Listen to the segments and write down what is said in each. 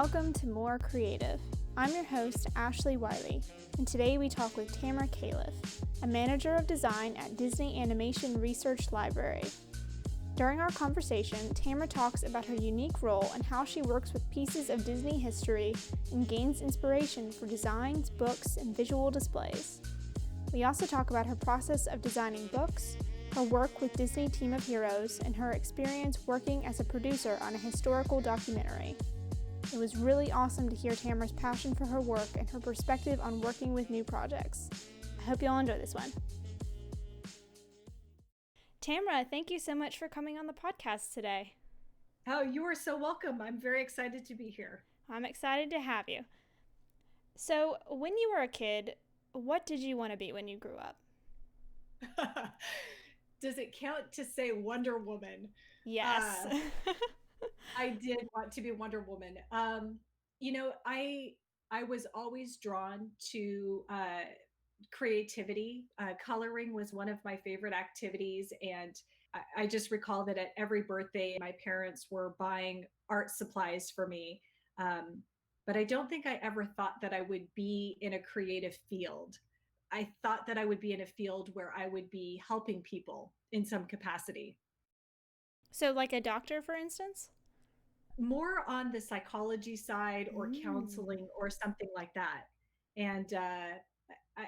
Welcome to More Creative. I'm your host, Ashley Wiley, and today we talk with Tamara Califf, a manager of design at Disney Animation Research Library. During our conversation, Tamara talks about her unique role and how she works with pieces of Disney history and gains inspiration for designs, books, and visual displays. We also talk about her process of designing books, her work with Disney Team of Heroes, and her experience working as a producer on a historical documentary. It was really awesome to hear Tamara's passion for her work and her perspective on working with new projects. I hope you all enjoy this one. Tamara, thank you so much for coming on the podcast today. Oh, you are so welcome. I'm very excited to be here. I'm excited to have you. So, when you were a kid, what did you want to be when you grew up? Does it count to say Wonder Woman? Yes. I did want to be Wonder Woman. I was always drawn to creativity. Coloring was one of my favorite activities, and I just recall that at every birthday, my parents were buying art supplies for me. But I don't think I ever thought that I would be in a creative field. I thought that I would be in a field where I would be helping people in some capacity. So, like a doctor, for instance? More on the psychology side or counseling or something like that. And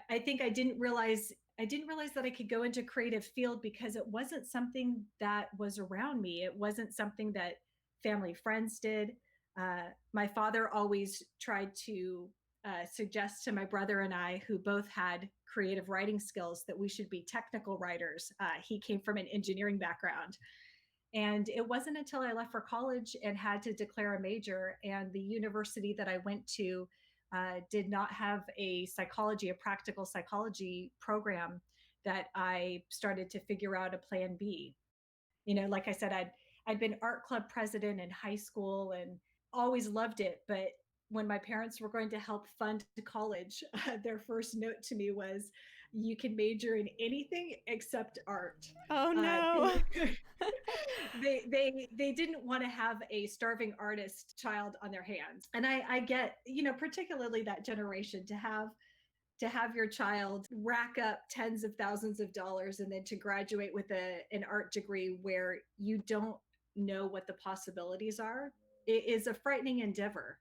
I think I didn't realize that I could go into creative field because it wasn't something that was around me. It wasn't something that family friends did. My father always tried to suggest to my brother and I, who both had creative writing skills, that we should be technical writers. He came from an engineering background. And it wasn't until I left for college and had to declare a major, and the university that I went to did not have a practical psychology program, that I started to figure out a plan B. Like I said, I'd been art club president in high school and always loved it. But when my parents were going to help fund college, their first note to me was, "You can major in anything except art." Oh Uh, no. they, they didn't want to have a starving artist child on their hands. And I get, particularly that generation, to have your child rack up tens of thousands of dollars and then to graduate with an art degree where you don't know what the possibilities are. It is a frightening endeavor.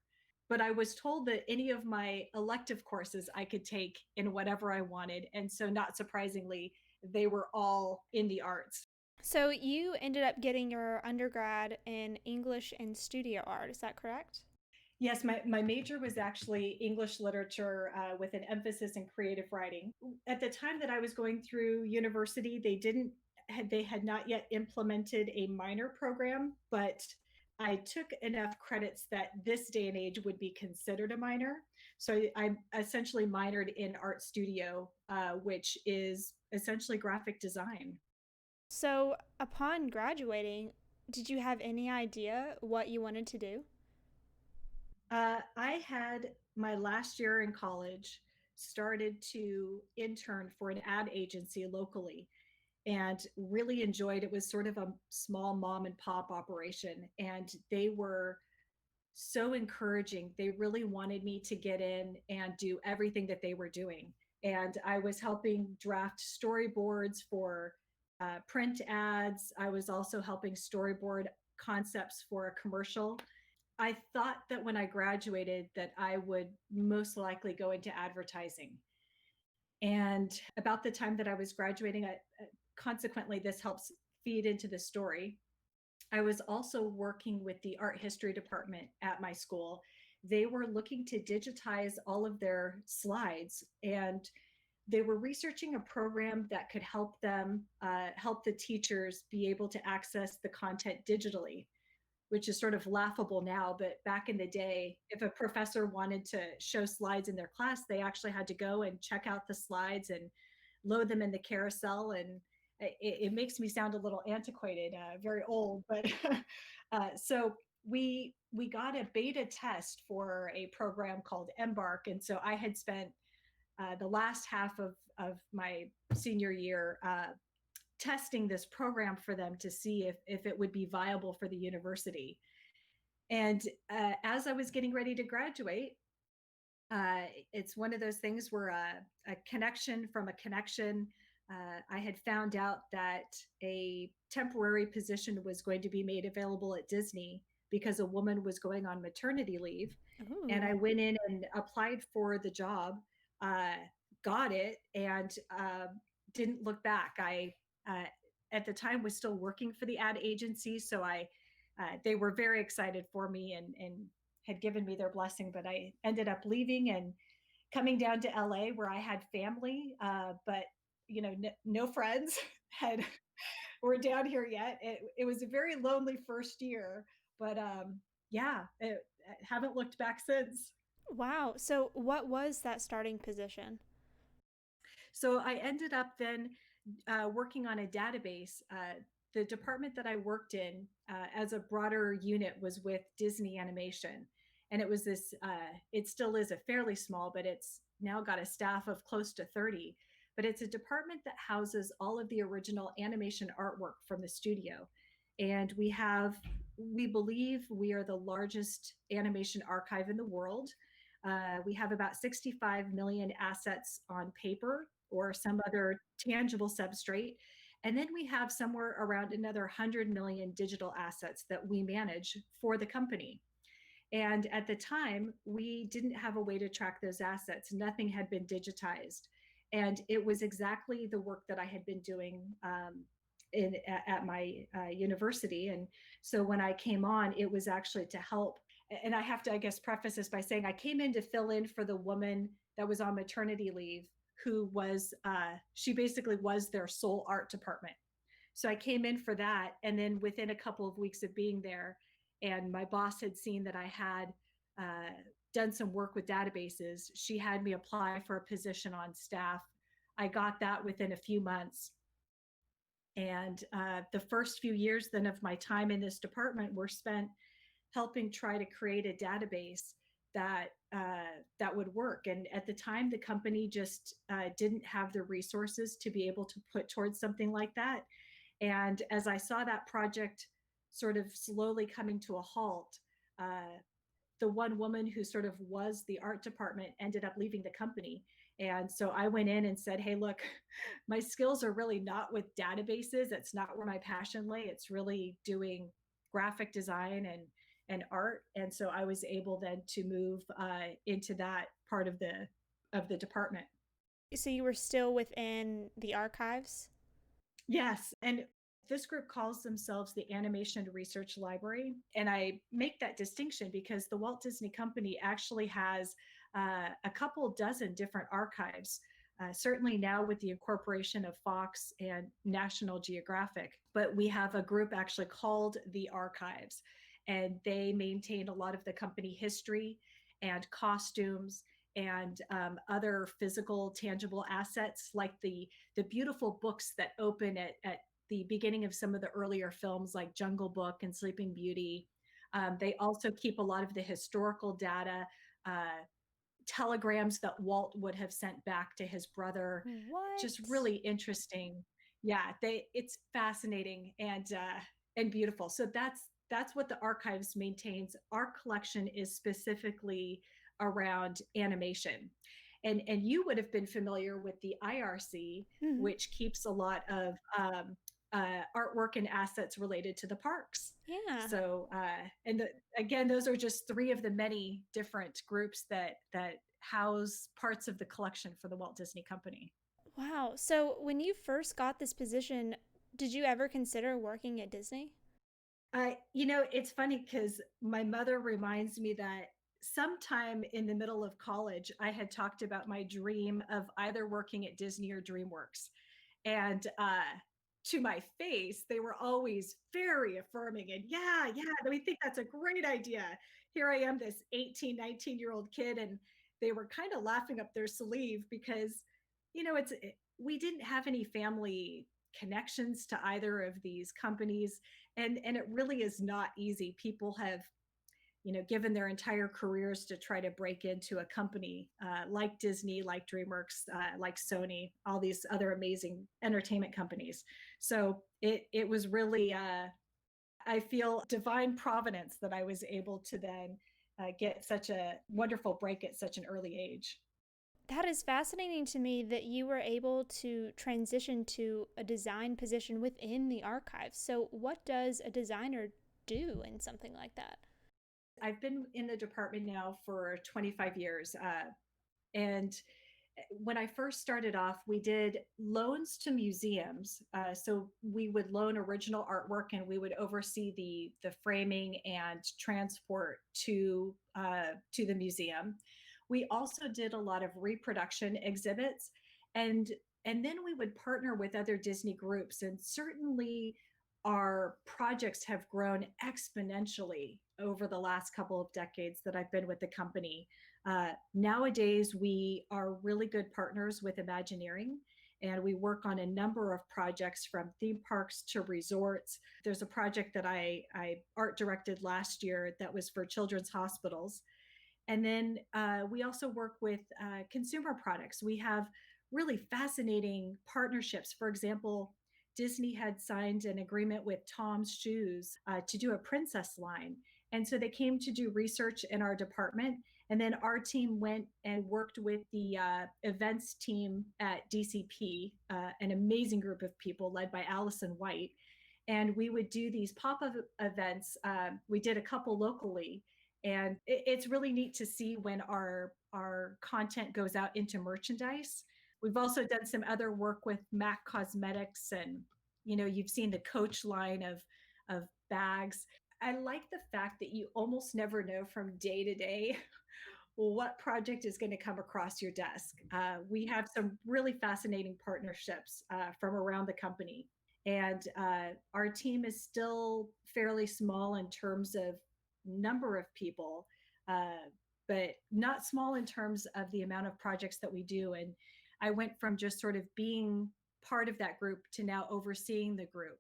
But I was told that any of my elective courses I could take in whatever I wanted. And so, not surprisingly, they were all in the arts. So, you ended up getting your undergrad in English and studio art, is that correct? Yes, my major was actually English literature with an emphasis in creative writing. At the time that I was going through university, they had not yet implemented a minor program, but I took enough credits that this day and age would be considered a minor. So I essentially minored in art studio, which is essentially graphic design. So, upon graduating, did you have any idea what you wanted to do? I had my last year in college started to intern for an ad agency locally and really enjoyed it. Was sort of a small mom and pop operation, and they were so encouraging. They really wanted me to get in and do everything that they were doing. And I was helping draft storyboards for print ads. I was also helping storyboard concepts for a commercial. I thought that when I graduated that I would most likely go into advertising. And about the time that I was graduating, consequently, this helps feed into the story. I was also working with the art history department at my school. They were looking to digitize all of their slides, and they were researching a program that could help them help the teachers be able to access the content digitally, which is sort of laughable now. But back in the day, if a professor wanted to show slides in their class, they actually had to go and check out the slides and load them in the carousel. And it makes me sound a little antiquated, very old. But so we got a beta test for a program called Embark, and so I had spent the last half of my senior year testing this program for them to see if it would be viable for the university. And as I was getting ready to graduate, uh, it's one of those things where a connection from a connection. I had found out that a temporary position was going to be made available at Disney because a woman was going on maternity leave. And Ooh. I went in and applied for the job, uh, got it, and didn't look back. I, uh, at the time, was still working for the ad agency. So they were very excited for me and had given me their blessing, but I ended up leaving and coming down to LA where I had family, but no friends had were down here yet. It was a very lonely first year, but yeah, I haven't looked back since. Wow. So, what was that starting position? So I ended up then working on a database. The department that I worked in as a broader unit was with Disney Animation. And it was this, it still is a fairly small, but it's now got a staff of close to 30. But it's a department that houses all of the original animation artwork from the studio. And we believe we are the largest animation archive in the world. We have about 65 million assets on paper or some other tangible substrate. And then we have somewhere around another 100 million digital assets that we manage for the company. And at the time, we didn't have a way to track those assets. Nothing had been digitized. And it was exactly the work that I had been doing at my university. And so when I came on, it was actually to help. And I have to, I guess, preface this by saying I came in to fill in for the woman that was on maternity leave, who was, she basically was their sole art department. So I came in for that. And then within a couple of weeks of being there, and my boss had seen that I had uh, done some work with databases, she had me apply for a position on staff. I got that within a few months. And the first few years then of my time in this department were spent helping try to create a database that would work. And at the time, the company just didn't have the resources to be able to put towards something like that. And as I saw that project sort of slowly coming to a halt, the one woman who sort of was the art department ended up leaving the company. And so I went in and said, hey, look, my skills are really not with databases. It's not where my passion lay. It's really doing graphic design and art. And so I was able then to move into that part of the department. So, you were still within the archives? Yes. And this group calls themselves the Animation Research Library. And I make that distinction because the Walt Disney Company actually has a couple dozen different archives. Certainly now with the incorporation of Fox and National Geographic, but we have a group actually called the Archives, and they maintain a lot of the company history and costumes and other physical, tangible assets like the beautiful books that open at the beginning of some of the earlier films like Jungle Book and Sleeping Beauty. They also keep a lot of the historical data, telegrams that Walt would have sent back to his brother. Just What? really interesting. Yeah, it's fascinating and beautiful. So that's what the archives maintains. Our collection is specifically around animation. And you would have been familiar with the IRC, Hmm. which keeps a lot of artwork and assets related to the parks. Yeah. So, again, those are just three of the many different groups that house parts of the collection for the Walt Disney Company. Wow. So, when you first got this position, did you ever consider working at Disney? It's funny because my mother reminds me that sometime in the middle of college, I had talked about my dream of either working at Disney or DreamWorks. And to my face, they were always very affirming and, yeah, we think that's a great idea. Here I am, this 18, 19-year-old kid, and they were kind of laughing up their sleeve because, we didn't have any family connections to either of these companies. And it really is not easy. People have given their entire careers to try to break into a company like Disney, like DreamWorks, like Sony, all these other amazing entertainment companies. So it was really I feel divine providence that I was able to then get such a wonderful break at such an early age. That is fascinating to me that you were able to transition to a design position within the archives. So, what does a designer do in something like that? I've been in the department now for 25 years. And when I first started off, we did loans to museums. So we would loan original artwork, and we would oversee the framing and transport to the museum. We also did a lot of reproduction exhibits, and and then we would partner with other Disney groups. And certainly, our projects have grown exponentially over the last couple of decades that I've been with the company. Nowadays, we are really good partners with Imagineering, and we work on a number of projects from theme parks to resorts. There's a project that I art directed last year that was for children's hospitals. And then we also work with consumer products. We have really fascinating partnerships. For example, Disney had signed an agreement with Tom's Shoes to do a princess line. And so they came to do research in our department. And then our team went and worked with the events team at DCP, an amazing group of people led by Allison White. And we would do these pop up events. We did a couple locally, and it's really neat to see when our content goes out into merchandise. We've also done some other work with Mac Cosmetics, and you've seen the Coach line of bags. I like the fact that you almost never know from day to day what project is going to come across your desk. We have some really fascinating partnerships from around the company. And our team is still fairly small in terms of number of people, but not small in terms of the amount of projects that we do. And I went from just sort of being part of that group to now overseeing the group.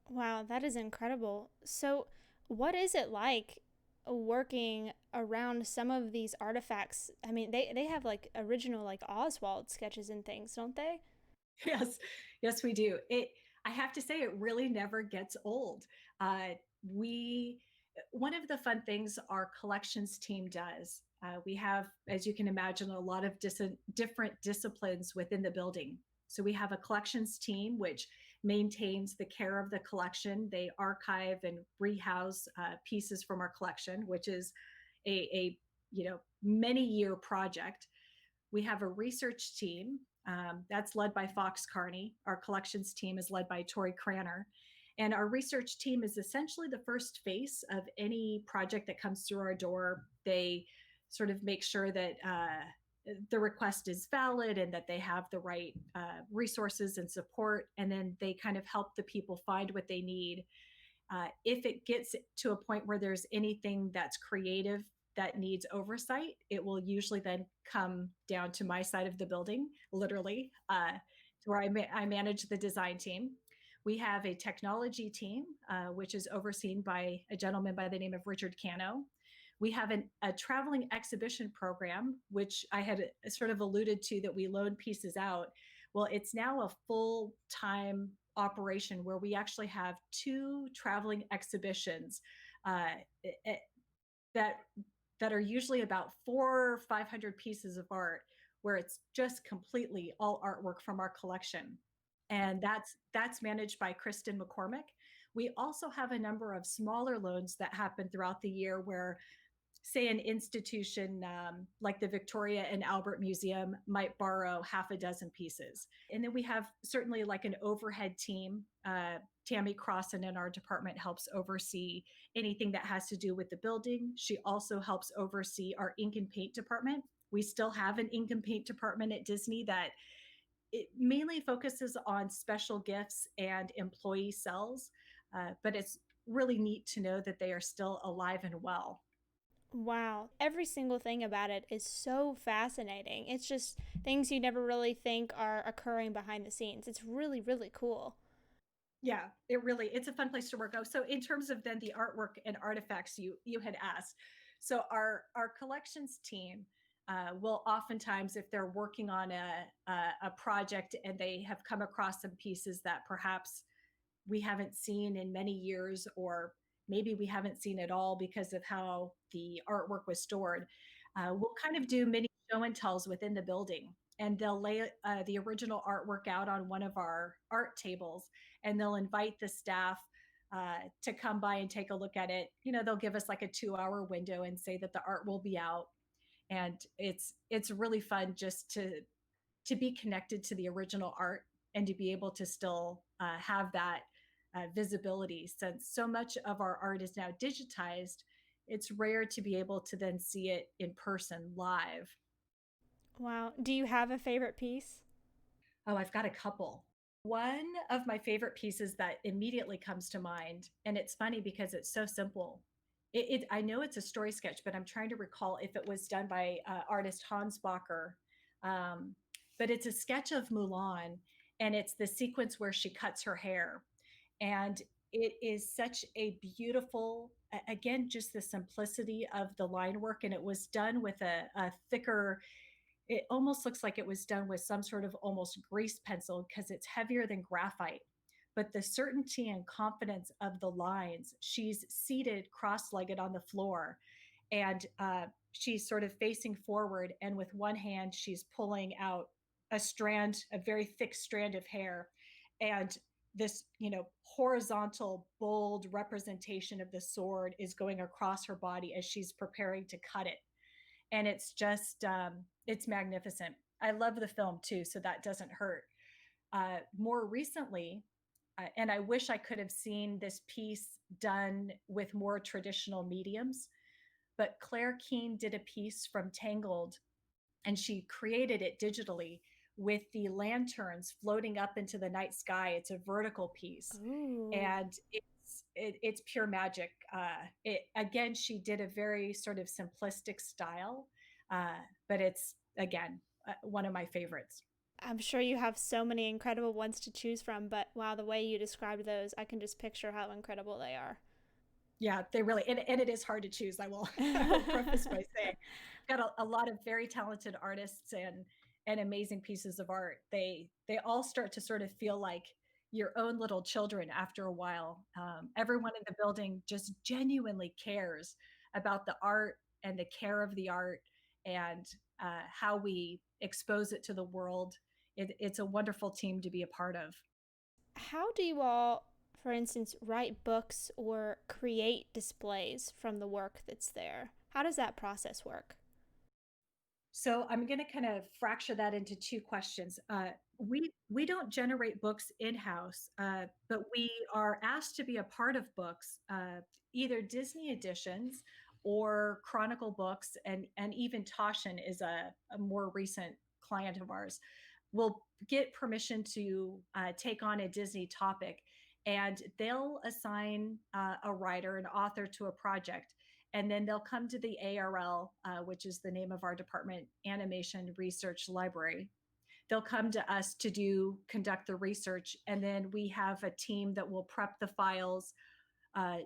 Wow, that is incredible. So, what is it like working around some of these artifacts? I mean, they have like original like Oswald sketches and things, don't they? Yes, yes, we do. I have to say, it really never gets old. We One of the fun things our collections team does. We have, as you can imagine, a lot of different disciplines within the building. So we have a collections team which maintains the care of the collection. They archive and rehouse pieces from our collection, which is a many year project. We have a research team that's led by Fox Carney. Our collections team is led by Tori Cranner. And our research team is essentially the first face of any project that comes through our door. They sort of make sure that the request is valid and that they have the right resources and support. And then they kind of help the people find what they need. If it gets to a point where there's anything that's creative that needs oversight, it will usually then come down to my side of the building, literally, where I manage the design team. We have a technology team, which is overseen by a gentleman by the name of Richard Cano. We have a traveling exhibition program, which I had sort of alluded to, that we loan pieces out. Well, it's now a full time operation where we actually have two traveling exhibitions that that are usually about 400 or 500 pieces of art, where it's just completely all artwork from our collection. And that's managed by Kristen McCormick. We also have a number of smaller loans that happen throughout the year where, say, an institution like the Victoria and Albert Museum might borrow half a dozen pieces. And then we have certainly like an overhead team. Tammy Crossan in our department helps oversee anything that has to do with the building. She also helps oversee our ink and paint department. We still have an ink and paint department at Disney that it mainly focuses on special gifts and employee cells, but it's really neat to know that they are still alive and well. Wow, every single thing about it is so fascinating. It's just things you never really think are occurring behind the scenes. It's really, really cool. Yeah, it's a fun place to work. Oh, so in terms of then the artwork and artifacts you had asked, so our collections team will oftentimes, if they're working on a project and they have come across some pieces that perhaps we haven't seen in many years, or maybe we haven't seen at all because of how the artwork was stored. We'll kind of do mini show and tells within the building, and they'll lay the original artwork out on one of our art tables, and they'll invite the staff to come by and take a look at it. They'll give us like a 2-hour window and say that the art will be out, and it's really fun just to be connected to the original art and to be able to still have that visibility. Since so much of our art is now digitized, it's rare to be able to then see it in person live. Wow. Do you have a favorite piece? Oh, I've got a couple. One of my favorite pieces that immediately comes to mind, and it's funny because it's so simple. I know it's a story sketch, but I'm trying to recall if it was done by artist Hans Bacher. Um, but it's a sketch of Mulan, and it's the sequence where she cuts her hair. And it is such a beautiful, again, just the simplicity of the line work. And it was done with a thicker, it almost looks like it was done with some sort of almost grease pencil because it's heavier than graphite. But the certainty and confidence of the lines, she's seated cross legged on the floor, and she's sort of facing forward. And with one hand, she's pulling out a very thick strand of hair. And this, horizontal, bold representation of the sword is going across her body as she's preparing to cut it. And it's just it's magnificent. I love the film too, so that doesn't hurt. More recently, and I wish I could have seen this piece done with more traditional mediums, but Claire Keene did a piece from Tangled, and she created it digitally with the lanterns floating up into the night sky. It's a vertical piece, Ooh. and it's pure magic. Again, she did a very sort of simplistic style, but it's again one of my favorites. I'm sure you have so many incredible ones to choose from, but wow, the way you described those, I can just picture how incredible they are. Yeah, they really, and it is hard to choose. I will preface by saying, I've got a lot of very talented artists and amazing pieces of art. They all start to sort of feel like your own little children after a while. Everyone in the building just genuinely cares about the art and the care of the art, and how we expose it to the world. It's a wonderful team to be a part of. How do you all, for instance, write books or create displays from the work that's there? How does that process work? So I'm going to kind of fracture that into two questions. We don't generate books in house, but we are asked to be a part of books, either Disney editions or Chronicle books, and even Toshin is a more recent client of ours. We'll get permission to take on a Disney topic, and they'll assign a writer, an author to a project, and then they'll come to the ARL, which is the name of our department, Animation Research Library. They'll come to us to conduct the research, and then we have a team that will prep the files,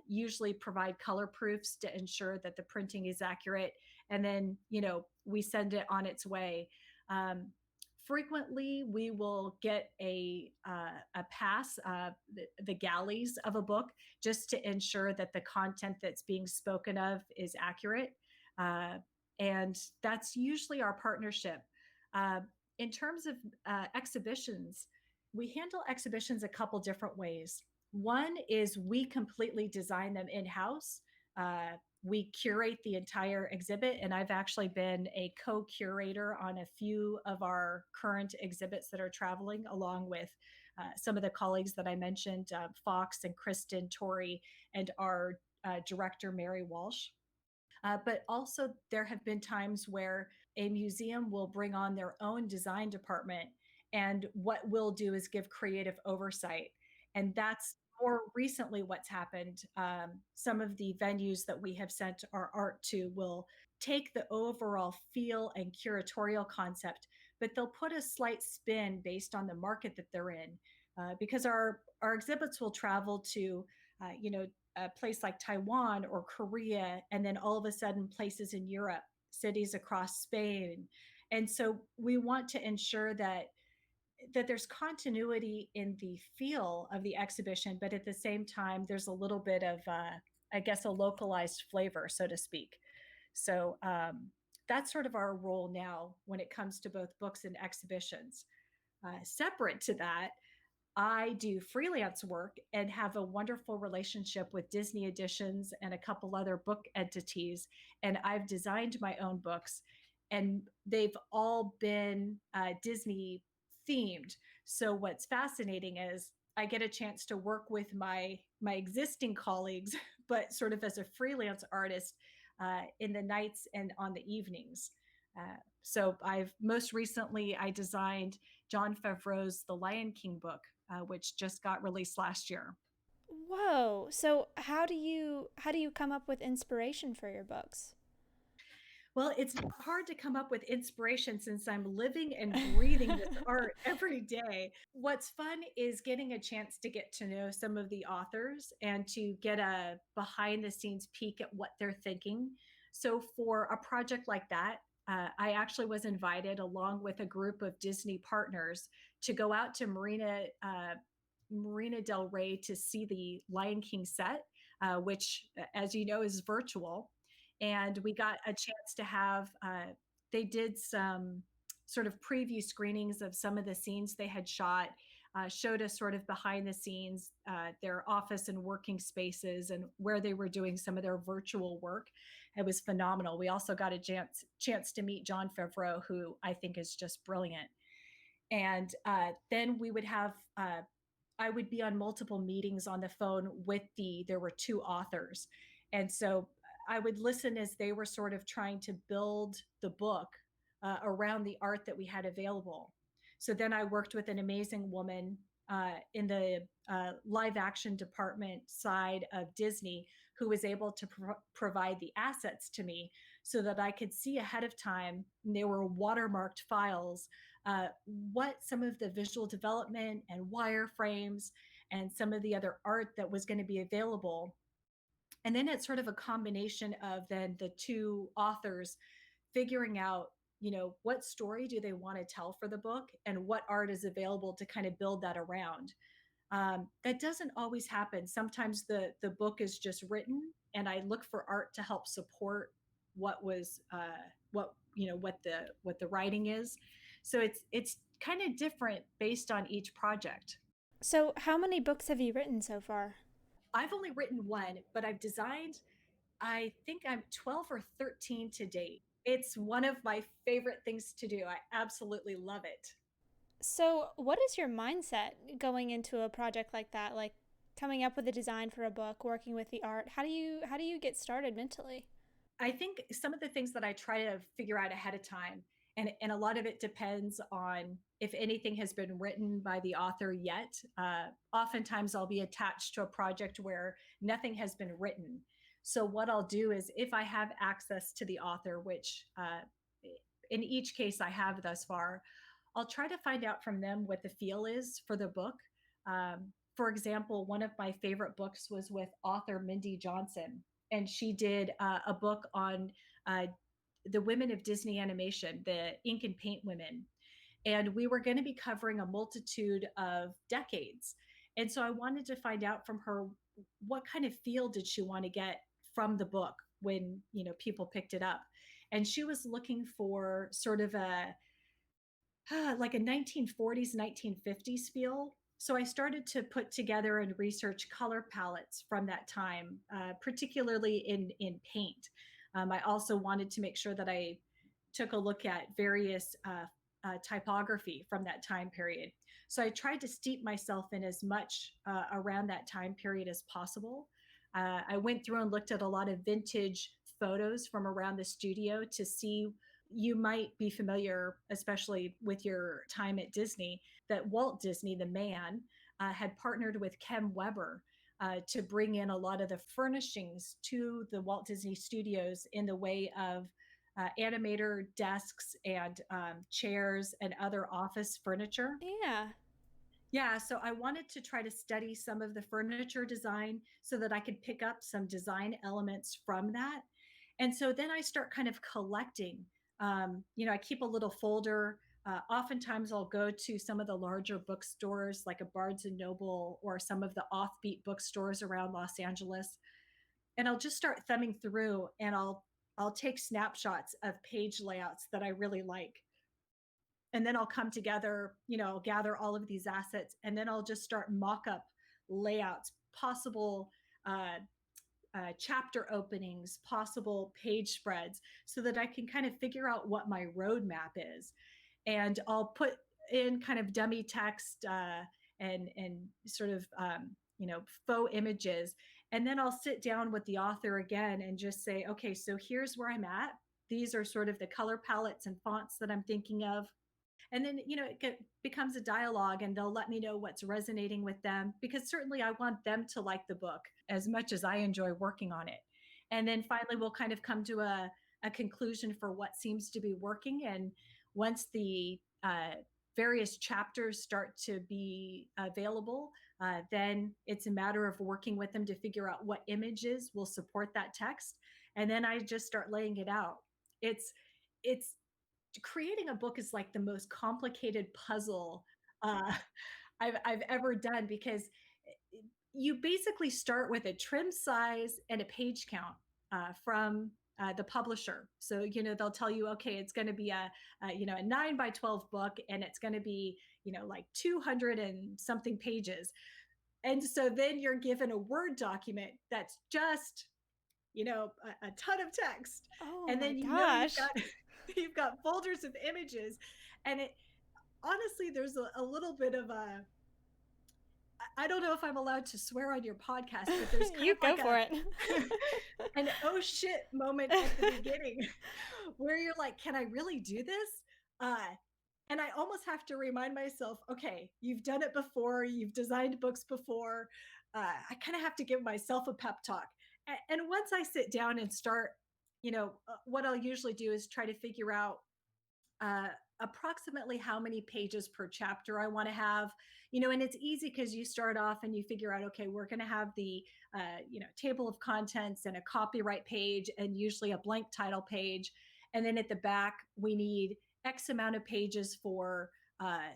usually provide color proofs to ensure that the printing is accurate, and then we send it on its way. Um, Frequently, we will get a pass, the galleys of a book, just to ensure that the content that's being spoken of is accurate. Uh, and that's usually our partnership. Uh, in terms of exhibitions, we handle exhibitions a couple different ways. One is we completely design them in house. We curate the entire exhibit, and I've actually been a co-curator on a few of our current exhibits that are traveling, along with some of the colleagues that I mentioned, Fox and Kristen Torrey, and our director Mary Walsh. But also, there have been times where a museum will bring on their own design department, and what we'll do is give creative oversight. And that's more recently what's happened. Some of the venues that we have sent our art to will take the overall feel and curatorial concept, but they'll put a slight spin based on the market that they're in. Because our exhibits will travel to, a place like Taiwan or Korea, and then all of a sudden places in Europe, cities across Spain. And so we want to ensure that that there's continuity in the feel of the exhibition, but at the same time, there's a little bit of, I guess, a localized flavor, so to speak. So that's sort of our role now when it comes to both books and exhibitions. Separate to that, I do freelance work and have a wonderful relationship with Disney Editions and a couple other book entities. And I've designed my own books, and they've all been Disney themed. So what's fascinating is I get a chance to work with my existing colleagues, but sort of as a freelance artist in the nights and on the evenings. So I've most recently I designed Jon Favreau's The Lion King book, which just got released last year. Whoa. So how do you come up with inspiration for your books? Well, it's hard to come up with inspiration since I'm living and breathing this art every day. What's fun is getting a chance to get to know some of the authors and to get a behind the scenes peek at what they're thinking. So, for a project like that, I actually was invited along with a group of Disney partners to go out to Marina Del Rey to see the Lion King set, which, as you know, is virtual. And we got a chance to have, they did some sort of preview screenings of some of the scenes they had shot, showed us sort of behind the scenes, their office and working spaces and where they were doing some of their virtual work. It was phenomenal. We also got a chance to meet Jon Favreau, who I think is just brilliant. And then we would have I would be on multiple meetings on the phone with there were two authors. And so I would listen as they were sort of trying to build the book around the art that we had available. So then I worked with an amazing woman in the live action department side of Disney who was able to provide the assets to me so that I could see ahead of time. And they were watermarked files, what some of the visual development and wireframes and some of the other art that was going to be available. And then it's sort of a combination of then the two authors figuring out, what story do they want to tell for the book and what art is available to kind of build that around. That doesn't always happen. Sometimes the book is just written, and I look for art to help support what was what the writing is. So it's kind of different based on each project. So how many books have you written so far? I've only written one, but I've designed, I think I'm 12 or 13 to date. It's one of my favorite things to do. I absolutely love it. So, what is your mindset going into a project like that? Like coming up with a design for a book, working with the art. How do you get started mentally? I think some of the things that I try to figure out ahead of time, and a lot of it depends on if anything has been written by the author yet. Oftentimes, I'll be attached to a project where nothing has been written. So, what I'll do is if I have access to the author, which in each case I have thus far, I'll try to find out from them what the feel is for the book. For example, one of my favorite books was with author Mindy Johnson, and she did a book on uh, the women of Disney animation, the ink and paint women. And we were going to be covering a multitude of decades. And so I wanted to find out from her what kind of feel did she want to get from the book when, people picked it up. And she was looking for sort of a like a 1940s, 1950s feel. So I started to put together and research color palettes from that time, particularly in paint. I also wanted to make sure that I took a look at various typography from that time period. So I tried to steep myself in as much around that time period as possible. I went through and looked at a lot of vintage photos from around the studio to see. You might be familiar, especially with your time at Disney, that Walt Disney, the man, had partnered with Kem Weber to bring in a lot of the furnishings to the Walt Disney Studios in the way of animator desks and chairs and other office furniture. Yeah. Yeah, so I wanted to try to study some of the furniture design so that I could pick up some design elements from that. And so then I start kind of collecting. I keep a little folder Oftentimes I'll go to some of the larger bookstores like a Barnes and Noble or some of the offbeat bookstores around Los Angeles, and I'll just start thumbing through, and I'll take snapshots of page layouts that I really like. And then I'll come together, I'll gather all of these assets, and then I'll just start mock up layouts, possible uh, chapter openings, possible page spreads, so that I can kind of figure out what my roadmap is. And I'll put in kind of dummy text and sort of faux images, and then I'll sit down with the author again and just say, okay, so here's where I'm at. These are sort of the color palettes and fonts that I'm thinking of. And then becomes a dialogue, and they'll let me know what's resonating with them, because certainly I want them to like the book as much as I enjoy working on it. And then finally we'll kind of come to a conclusion for what seems to be working. And once the various chapters start to be available, then it's a matter of working with them to figure out what images will support that text, and then I just start laying it out. It's creating a book is like the most complicated puzzle uh, I've ever done, because you basically start with a trim size and a page count from the publisher. So they'll tell you, okay, it's going to be a 9 by 12 book, and it's going to be like 200 and something pages. And so then you're given a Word document that's just a ton of text. Oh And my then gosh. you've got folders of images. And it honestly, there's a little bit of I don't know if I'm allowed to swear on your podcast, but there's kind You of go like for it. an oh shit moment at the beginning where you're like, can I really do this? And I almost have to remind myself, okay, you've done it before, you've designed books before. I kind of have to give myself a pep talk. And once I sit down and start, what I'll usually do is try to figure out uh, approximately how many pages per chapter I want to have. And it's easy because you start off and you figure out, okay, we're going to have the, table of contents and a copyright page, and usually a blank title page. And then at the back, we need X amount of pages for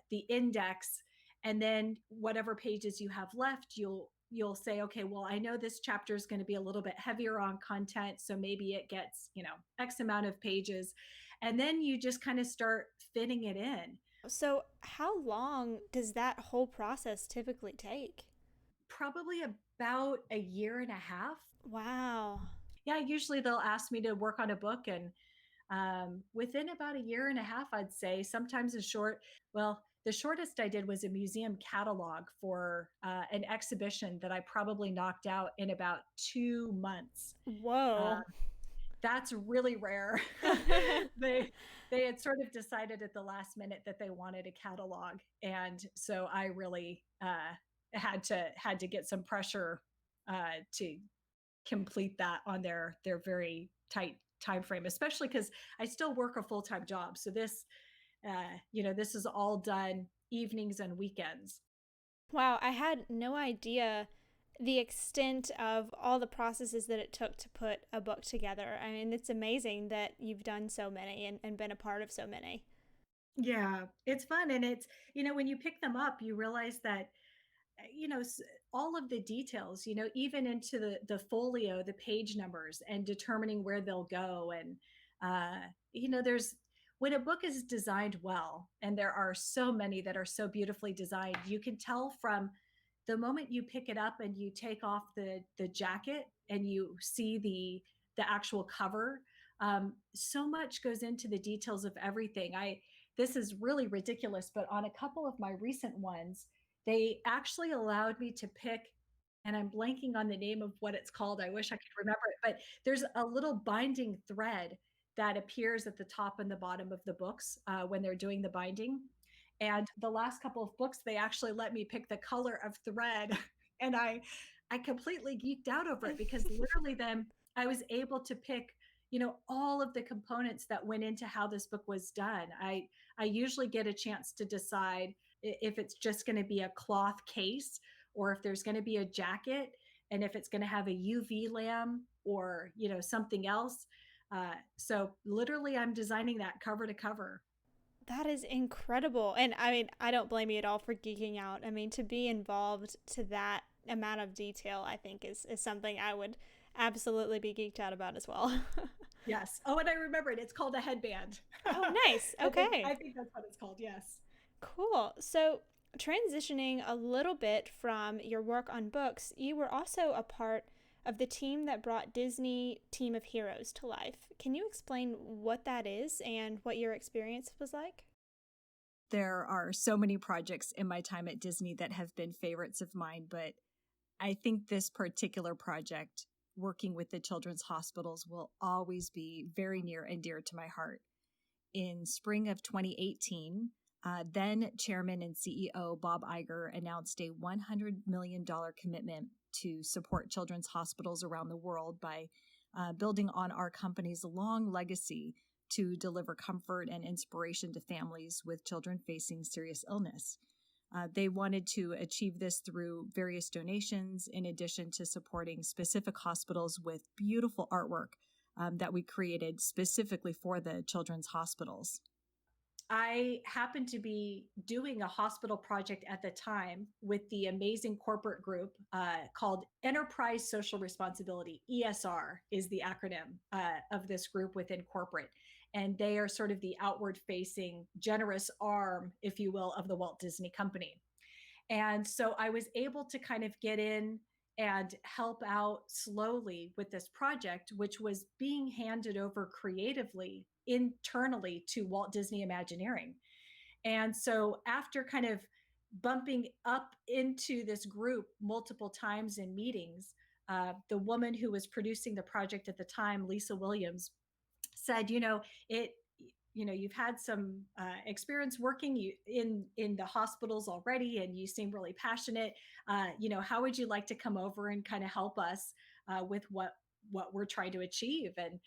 the index. And then whatever pages you have left, you'll say, okay, well, I know this chapter is going to be a little bit heavier on content, so maybe it gets, X amount of pages. And then you just kind of start fitting it in. So, how long does that whole process typically take? Probably about a year and a half. Wow. Yeah, usually they'll ask me to work on a book, and within about a year and a half, I'd say. Sometimes the shortest I did was a museum catalog for an exhibition that I probably knocked out in about 2 months. Whoa. That's really rare. they they had sort of decided at the last minute that they wanted a catalog, and so I really had to get some pressure to complete that on their very tight time frame, especially because I still work a full-time job. So this is all done evenings and weekends. Wow, I had no idea the extent of all the processes that it took to put a book together. I mean, it's amazing that you've done so many and been a part of so many. Yeah, it's fun. And it's, when you pick them up, you realize that, all of the details, even into the folio, the page numbers, and determining where they'll go. And, there's, when a book is designed well, and there are so many that are so beautifully designed, you can tell from the moment you pick it up and you take off the jacket and you see the actual cover. So much goes into the details of everything. This is really ridiculous, but on a couple of my recent ones, they actually allowed me to pick, and I'm blanking on the name of what it's called. I wish I could remember it, but there's a little binding thread that appears at the top and the bottom of the books when they're doing the binding. And the last couple of books, they actually let me pick the color of thread. And I completely geeked out over it, because literally then I was able to pick, all of the components that went into how this book was done. I usually get a chance to decide if it's just going to be a cloth case, or if there's going to be a jacket, and if it's going to have a UV lamp, or something else. So literally I'm designing that cover to cover. That is incredible. And I mean, I don't blame you at all for geeking out. I mean, to be involved to that amount of detail, I think is something I would absolutely be geeked out about as well. Yes. Oh, and I remembered it's called a headband. Oh, nice. I think Okay. I think that's what it's called. Yes. Cool. So, transitioning a little bit from your work on books, you were also a part of the team that brought Disney Team of Heroes to life. Can you explain what that is and what your experience was like? There are so many projects in my time at Disney that have been favorites of mine, but I think this particular project, working with the children's hospitals, will always be very near and dear to my heart. In spring of 2018, then Chairman and CEO Bob Iger announced a $100 million commitment to support children's hospitals around the world by building on our company's long legacy to deliver comfort and inspiration to families with children facing serious illness. They wanted to achieve this through various donations, in addition to supporting specific hospitals with beautiful artwork that we created specifically for the children's hospitals. I happened to be doing a hospital project at the time with the amazing corporate group called Enterprise Social Responsibility. ESR is the acronym of this group within corporate. And they are sort of the outward facing, generous arm, if you will, of the Walt Disney Company. And so I was able to kind of get in and help out slowly with this project, which was being handed over creatively internally to Walt Disney Imagineering. And so after kind of bumping up into this group multiple times in meetings, the woman who was producing the project at the time, Lisa Williams, said, it you've had some experience working in the hospitals already, and you seem really passionate. How would you like to come over and kind of help us with what we're trying to achieve? And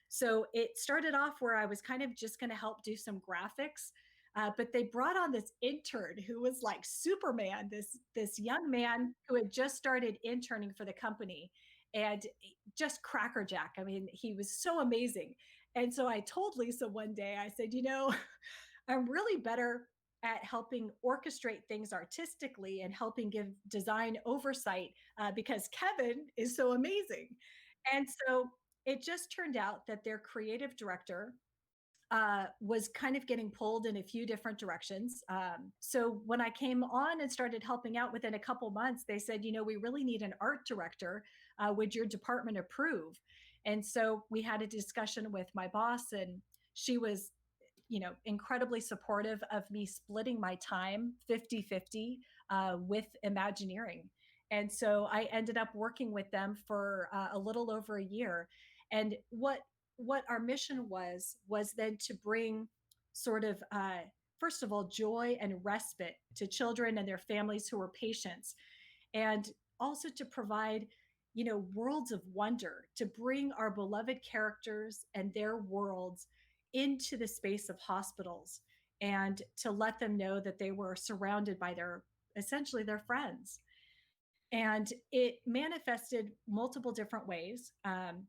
so it started off where I was kind of just going to help do some graphics. But they brought on this intern who was like Superman, this young man who had just started interning for the company, and just crackerjack. I mean, he was so amazing. And so I told Lisa one day, I said, I'm really better at helping orchestrate things artistically and helping give design oversight because Kevin is so amazing. And so it just turned out that their creative director was kind of getting pulled in a few different directions. So when I came on and started helping out within a couple months, they said, we really need an art director. Would your department approve? And so we had a discussion with my boss, and she was, incredibly supportive of me splitting my time 50-50 with Imagineering. And so I ended up working with them for a little over a year. And what our mission was then to bring sort of first of all joy and respite to children and their families who are patients, and also to provide worlds of wonder, to bring our beloved characters and their worlds into the space of hospitals, and to let them know that they were surrounded by essentially their friends. And it manifested multiple different ways.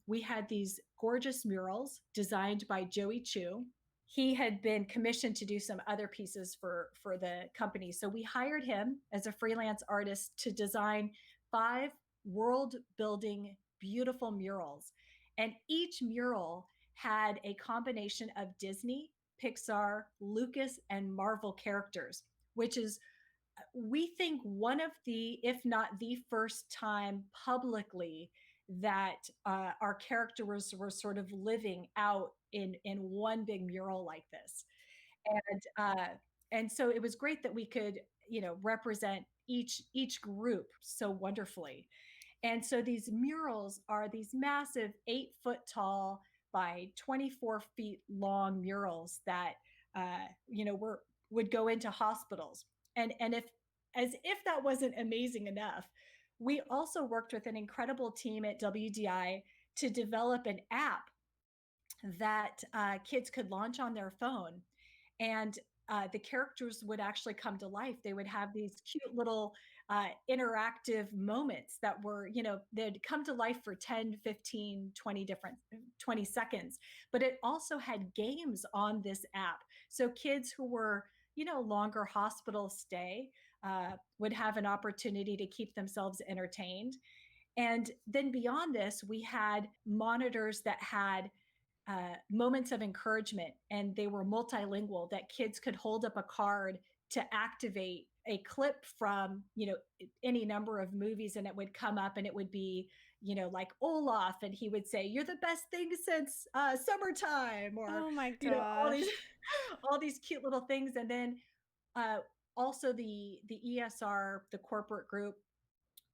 We had these gorgeous murals designed by Joey Chu. He had been commissioned to do some other pieces for the company. So we hired him as a freelance artist to design 5 world building, beautiful murals. And each mural had a combination of Disney, Pixar, Lucas, and Marvel characters, which is, we think, one of the, if not the first time publicly that our characters were sort of living out in one big mural like this. And so it was great that we could represent each group so wonderfully. And so these murals are these massive 8-foot tall by 24 feet long murals that would go into hospitals. And if that wasn't amazing enough, we also worked with an incredible team at WDI to develop an app that kids could launch on their phone. And the characters would actually come to life. They would have these cute little interactive moments that were, they'd come to life for 10, 15, 20 seconds. But it also had games on this app. So kids who were, longer hospital stay would have an opportunity to keep themselves entertained. And then beyond this, we had monitors that had moments of encouragement, and they were multilingual, that kids could hold up a card to activate a clip from any number of movies, and it would come up and it would be like Olaf, and he would say, "You're the best thing since summertime," or Oh my all these gosh. all these cute little things. And then uh, also the ESR, the corporate group,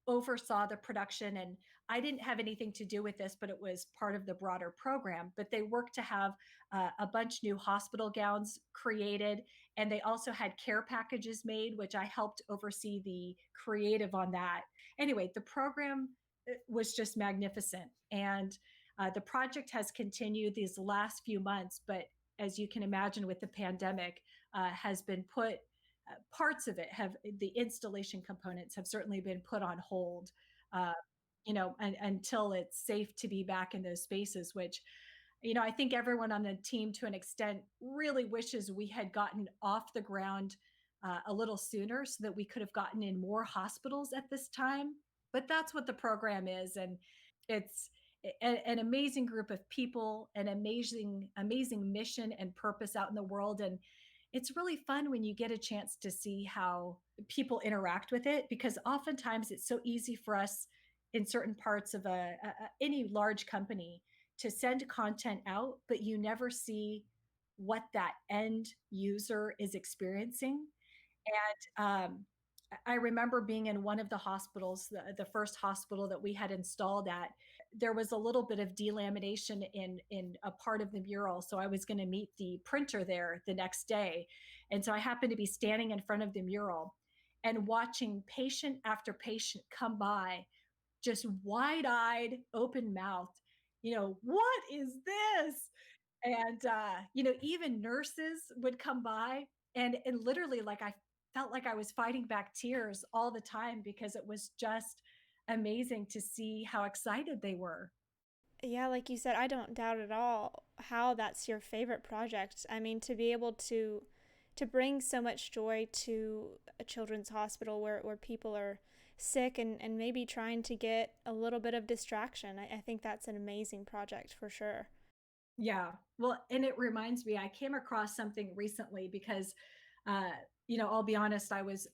oversaw the production. And I didn't have anything to do with this, but it was part of the broader program. But they worked to have a bunch new hospital gowns created, and they also had care packages made, which I helped oversee the creative on that. Anyway, the program was just magnificent. And the project has continued these last few months, but as you can imagine, with the pandemic, has been put parts of it have, the installation components have certainly been put on hold, uh, until it's safe to be back in those spaces, which, I think everyone on the team to an extent really wishes we had gotten off the ground a little sooner so that we could have gotten in more hospitals at this time. But that's what the program is. And it's an amazing group of people, an amazing mission and purpose out in the world. And it's really fun when you get a chance to see how people interact with it, because oftentimes it's so easy for us in certain parts of any large company to send content out, but you never see what that end user is experiencing. And I remember being in one of the hospitals, the first hospital that we had installed at. There was a little bit of delamination in a part of the mural, so I was going to meet the printer there the next day, and so I happened to be standing in front of the mural and watching patient after patient come by, just wide-eyed, open-mouthed. What is this? And even nurses would come by, and literally, like, I felt like I was fighting back tears all the time, because it was just amazing to see how excited they were. Yeah, like you said, I don't doubt at all how that's your favorite project. I mean, to be able to bring so much joy to a children's hospital where people are sick and maybe trying to get a little bit of distraction. I think that's an amazing project for sure. Yeah. Well, and it reminds me, I came across something recently because, uh, I'll be honest, I was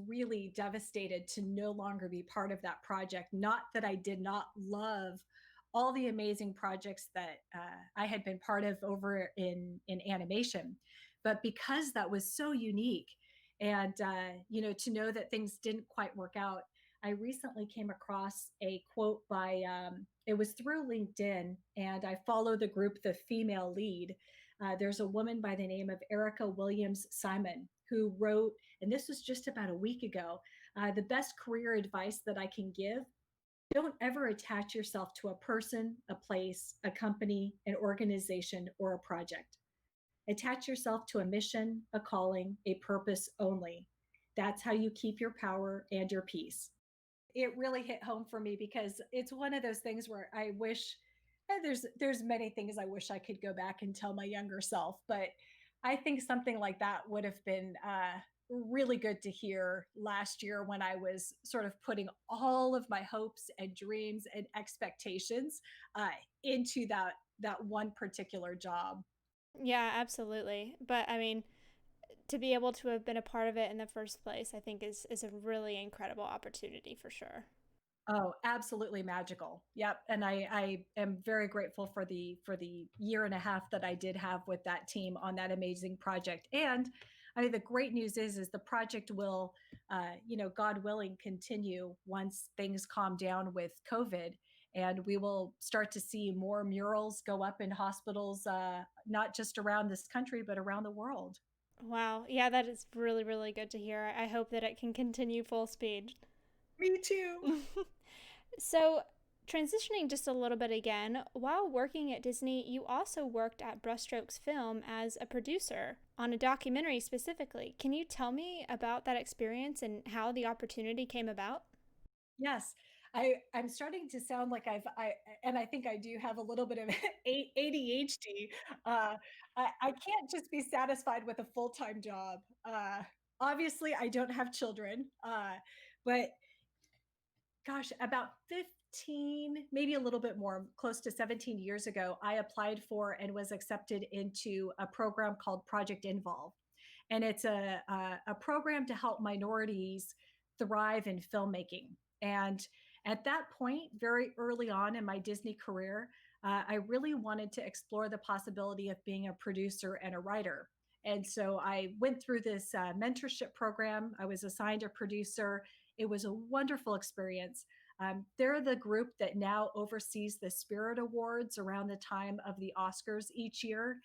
really devastated to no longer be part of that project. Not that I did not love all the amazing projects that I had been part of over in animation, but because that was so unique, and to know that things didn't quite work out. I recently came across a quote by, it was through LinkedIn, and I follow the group The Female Lead. There's a woman by the name of Erica Williams Simon who wrote, and this was just about a week ago, the best career advice that I can give: don't ever attach yourself to a person, a place, a company, an organization, or a project. Attach yourself to a mission, a calling, a purpose only. That's how you keep your power and your peace. It really hit home for me, because it's one of those things where I wish, there's many things I wish I could go back and tell my younger self, but I think something like that would have been really good to hear last year, when I was sort of putting all of my hopes and dreams and expectations uh, into that one particular job. Yeah, absolutely. But I mean, to be able to have been a part of it in the first place, I think is a really incredible opportunity for sure. Oh, absolutely magical. Yep. And I am very grateful for the year and a half that I did have with that team on that amazing project. And I mean, the great news is the project will, God willing, continue once things calm down with COVID, and we will start to see more murals go up in hospitals, not just around this country, but around the world. Wow. Yeah, that is really, really good to hear. I hope that it can continue full speed. Me too. So, transitioning just a little bit again, while working at Disney, you also worked at Brushstrokes Film as a producer on a documentary specifically. Can you tell me about that experience and how the opportunity came about? Yes. I'm starting to sound like and I think I do have a little bit of ADHD. I can't just be satisfied with a full-time job. Obviously, I don't have children, but gosh, about 15, maybe a little bit more, close to 17 years ago, I applied for and was accepted into a program called Project Involve. And it's a program to help minorities thrive in filmmaking. And at that point, very early on in my Disney career, I really wanted to explore the possibility of being a producer and a writer. And so I went through this mentorship program. I was assigned a producer. It was a wonderful experience. They're the group that now oversees the Spirit Awards around the time of the Oscars each year.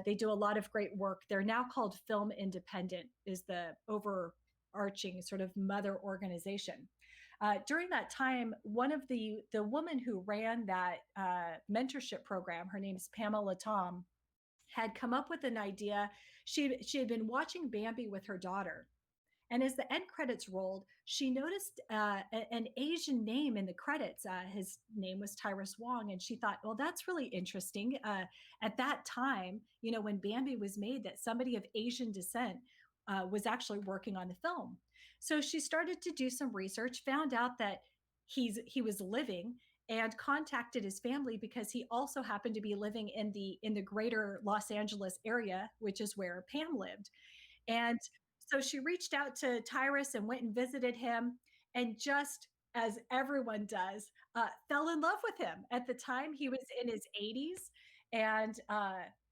They do a lot of great work. They're now called Film Independent, is the overarching sort of mother organization. During that time, one of the woman who ran that mentorship program, her name is Pamela Tom, had come up with an idea. She had been watching Bambi with her daughter, and as the end credits rolled, she noticed an Asian name in the credits. His name was Tyrus Wong, and she thought, well, that's really interesting. At that time, you know, when Bambi was made, that somebody of Asian descent was actually working on the film. So she started to do some research, found out that he was living, and contacted his family because he also happened to be living in the greater Los Angeles area, which is where Pam lived. And so she reached out to Tyrus and went and visited him, and just as everyone does, fell in love with him. At the time, he was in his 80s. And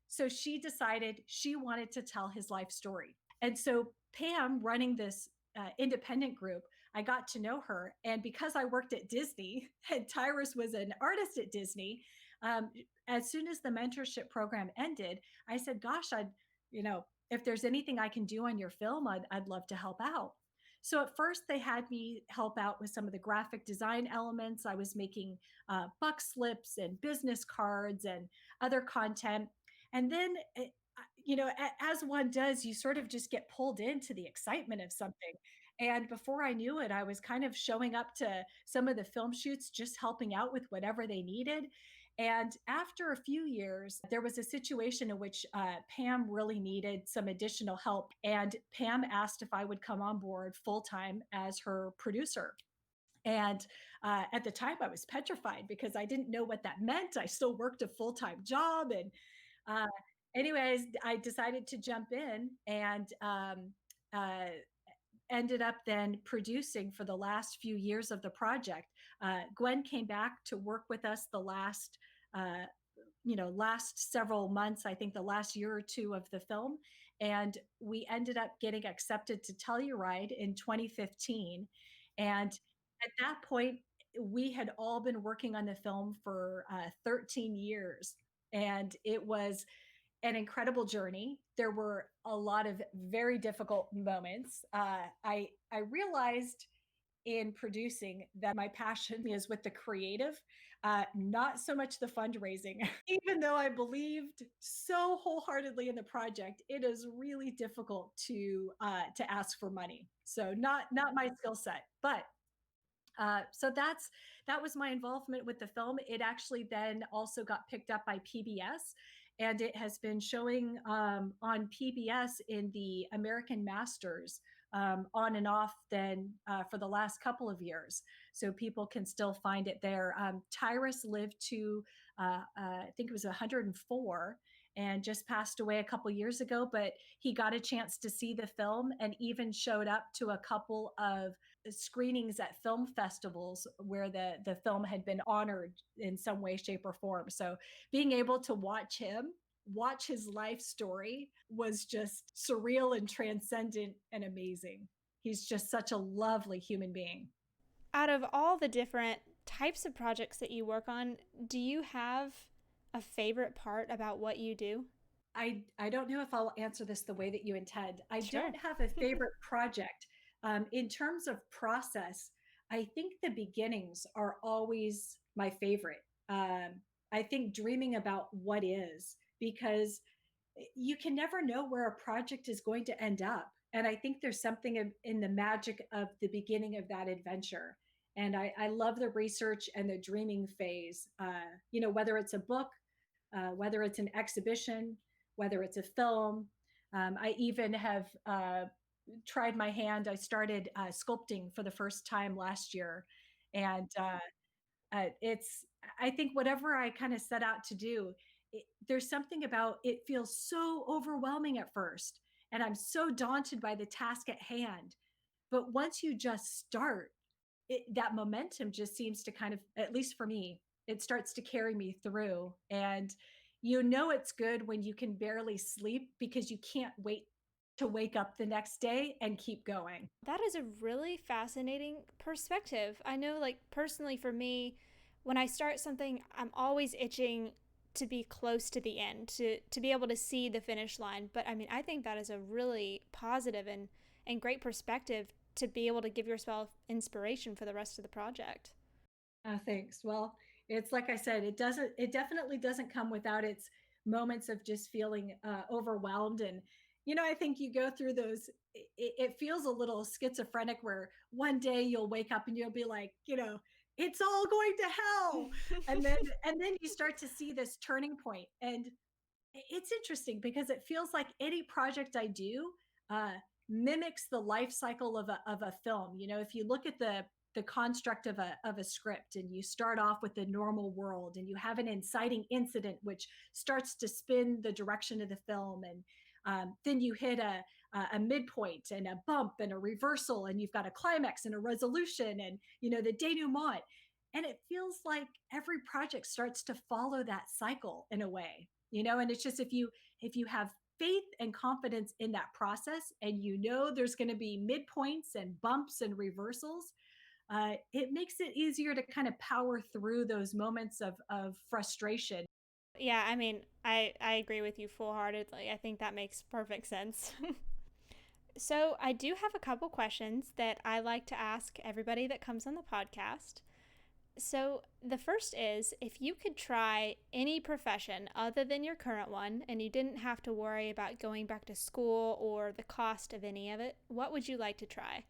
so she decided she wanted to tell his life story. And so Pam, running this independent group, I got to know her. And because I worked at Disney and Tyrus was an artist at Disney, um, as soon as the mentorship program ended, I said, gosh, you know, if there's anything I can do on your film, I'd love to help out. So at first, they had me help out with some of the graphic design elements. I was making buck slips and business cards and other content. And then, you know, as one does, you sort of just get pulled into the excitement of something. And before I knew it, I was kind of showing up to some of the film shoots, just helping out with whatever they needed. And after a few years, there was a situation in which Pam really needed some additional help. And Pam asked if I would come on board full time as her producer. And at the time, I was petrified because I didn't know what that meant. I still worked a full time job. And uh, anyways, I decided to jump in and uh, ended up then producing for the last few years of the project. Gwen came back to work with us the last, last several months. I think the last year or two of the film, and we ended up getting accepted to Telluride in 2015. And at that point, we had all been working on the film for 13 years, and it was an incredible journey. There were a lot of very difficult moments. I realized in producing that my passion is with the creative, not so much the fundraising. Even though I believed so wholeheartedly in the project, it is really difficult to ask for money. So not my skill set, but so that was my involvement with the film. It actually then also got picked up by PBS, and it has been showing on PBS in the American Masters on and off then for the last couple of years. So people can still find it there. Tyrus lived to, I think it was 104 and just passed away a couple years ago, but he got a chance to see the film and even showed up to a couple of screenings at film festivals where the film had been honored in some way, shape, or form. So being able to watch his life story was just surreal and transcendent and amazing. He's just such a lovely human being. Out of all the different types of projects that you work on, do you have a favorite part about what you do? I don't know if I'll answer this the way that you intend. I Sure. don't have a favorite project. In terms of process, I think the beginnings are always my favorite. I think dreaming about what is, because you can never know where a project is going to end up. And I think there's something in the magic of the beginning of that adventure. And I love the research and the dreaming phase. Whether it's a book, whether it's an exhibition, whether it's a film. I even have tried my hand. I started sculpting for the first time last year. And it's, I think whatever I kind of set out to do, there's something about it feels so overwhelming at first. And I'm so daunted by the task at hand. But once you just start, that momentum just seems to kind of, at least for me, it starts to carry me through. And it's good when you can barely sleep because you can't wait to wake up the next day and keep going. That is a really fascinating perspective. I know, like, personally for me, when I start something, I'm always itching to be close to the end, to be able to see the finish line. But I mean, I think that is a really positive and great perspective to be able to give yourself inspiration for the rest of the project. Thanks. Well, it's like I said, it definitely doesn't come without its moments of just feeling overwhelmed. And, I think you go through those, it feels a little schizophrenic where one day you'll wake up and you'll be like, it's all going to hell. And then you start to see this turning point. And it's interesting because it feels like any project I do uh, mimics the life cycle of a film. If you look at the construct of a script and you start off with the normal world and you have an inciting incident which starts to spin the direction of the film, and then you hit a midpoint and a bump and a reversal, and you've got a climax and a resolution and the denouement. And it feels like every project starts to follow that cycle in a way. And it's just, if you have faith and confidence in that process, and there's going to be midpoints and bumps and reversals, it makes it easier to kind of power through those moments of frustration. Yeah, I mean, I agree with you full heartedly. I think that makes perfect sense. So, I do have a couple questions that I like to ask everybody that comes on the podcast. So, the first is, if you could try any profession other than your current one and you didn't have to worry about going back to school or the cost of any of it, what would you like to try?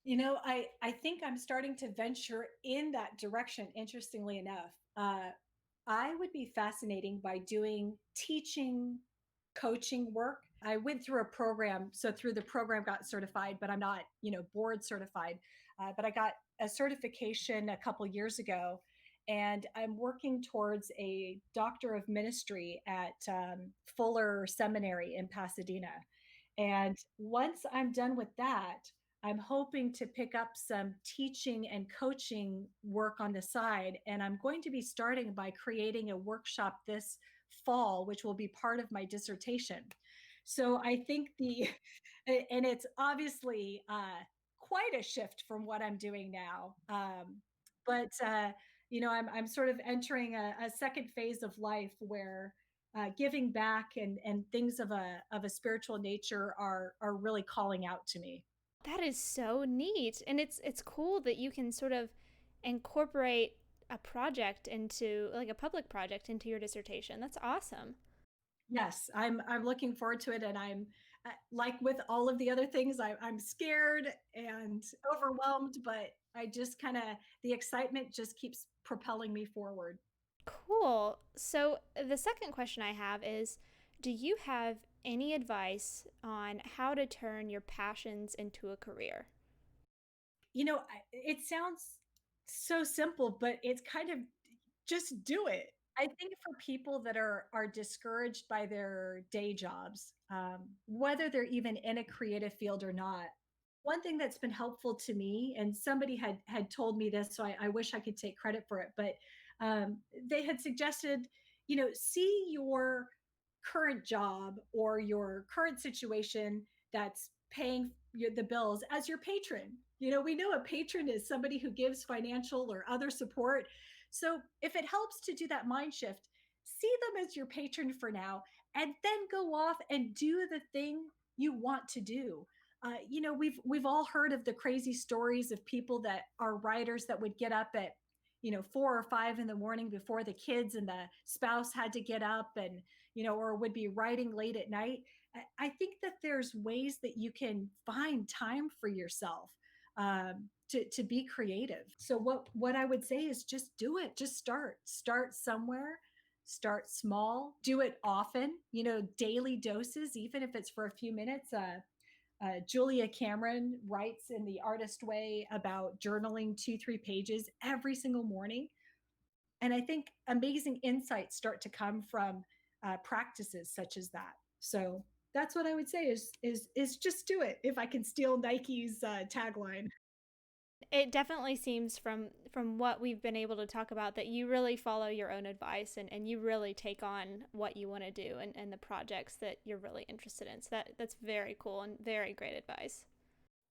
I think I'm starting to venture in that direction, interestingly enough. I would be fascinating by doing teaching, coaching work. I went through a program, so through the program got certified, but I'm not, board certified. But I got a certification a couple years ago, and I'm working towards a doctor of ministry at Fuller Seminary in Pasadena. And once I'm done with that, I'm hoping to pick up some teaching and coaching work on the side. And I'm going to be starting by creating a workshop this fall, which will be part of my dissertation. So I think and it's obviously quite a shift from what I'm doing now. But I'm sort of entering a second phase of life where giving back and things of a spiritual nature are really calling out to me. That is so neat. And it's cool that you can sort of incorporate a project into, like, a public project into your dissertation. That's awesome. Yes, I'm looking forward to it, and I'm like with all of the other things, I'm scared and overwhelmed, but I just kind of the excitement just keeps propelling me forward. Cool. So, the second question I have is, do you have any advice on how to turn your passions into a career? It sounds so simple, but it's kind of just do it. I think for people that are discouraged by their day jobs, whether they're even in a creative field or not, one thing that's been helpful to me, and somebody had told me this, so I wish I could take credit for it, but they had suggested, see your current job or your current situation that's paying the bills as your patron. We know a patron is somebody who gives financial or other support. So if it helps to do that mind shift, see them as your patron for now, and then go off and do the thing you want to do. We've all heard of the crazy stories of people that are writers that would get up at 4 or 5 in the morning before the kids and the spouse had to get up, and or would be writing late at night. I think that there's ways that you can find time for yourself, to be creative. So what I would say is just do it. Just start somewhere. Start small, do it often, daily doses, even if it's for a few minutes. Julia Cameron writes in The Artist Way about journaling 2-3 pages every single morning. And I think amazing insights start to come from practices such as that. So that's what I would say is just do it, if I can steal Nike's tagline. It definitely seems from what we've been able to talk about that you really follow your own advice and you really take on what you want to do and the projects that you're really interested in. So that's very cool and very great advice.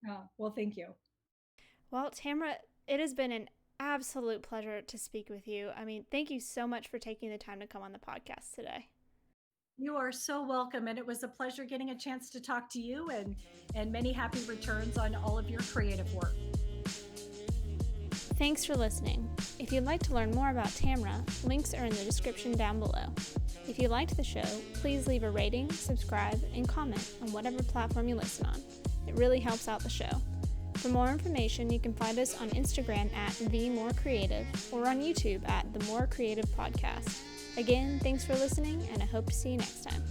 Oh, well, thank you. Well, Tamara, it has been an absolute pleasure to speak with you. I mean, thank you so much for taking the time to come on the podcast today. You are so welcome. And it was a pleasure getting a chance to talk to you, and many happy returns on all of your creative work. Thanks for listening. If you'd like to learn more about Tamara, links are in the description down below. If you liked the show, please leave a rating, subscribe, and comment on whatever platform you listen on. It really helps out the show. For more information, you can find us on Instagram at @TheMoreCreative or on YouTube at The More Creative Podcast. Again, thanks for listening, and I hope to see you next time.